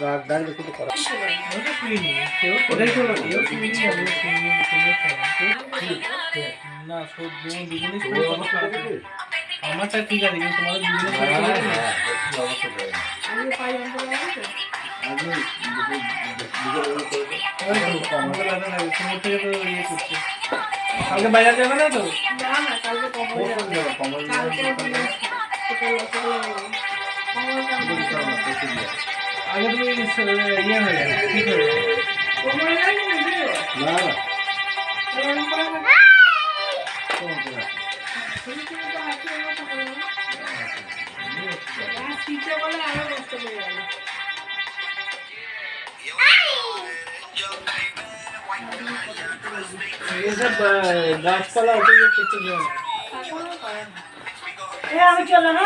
রাগ ডাক দেখে তো করা ওটা শুনিনি কেউ ওটাই তো কেউ শুনিনি আমি শুনিনি না সব দুজনেই শুনে আমারটা ঠিক আছে কিন্তু তোমাদের দুজনে কালকে বাইরে যাবে না তো আগে তুমি ইয়ে হয়ে যাবে ঠিক হয়ে যাবে গাছপালা ওটা করতে যাবে আমি চলো না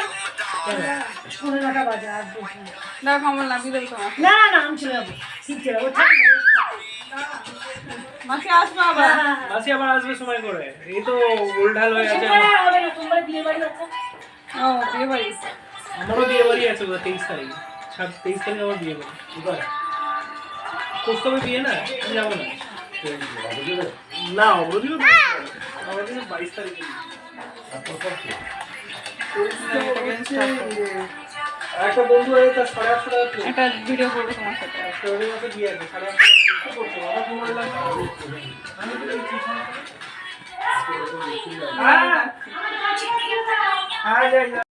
9:30 বাজে আর না কমল না বিদল তোমার না না আমি চলে যাবো ঠিক চলে ও থাক মাসি আসবে আবার মাসি আবার আসবে সময় করে এই তো উল্টাল হয়ে আছে হবে না তোমার বিয়ে বাড়ি আছে ও বিয়ে বাড়ি আমারও বিয়ে বাড়ি আছে 23 তারিখ 23 তারিখ আমার বিয়ে বাড়ি কোস্তবে বিয়ে না আমি যাবো না না অবধিও আমাদের 22 তারিখে একটা বন্ধু আছে তার 850 টাকা একটা ভিডিও করবো তোমার সাথে ওদের মধ্যে বিয়ে আছে 850 করছে আমার মোবাইল লাগবে আমি তো কিছু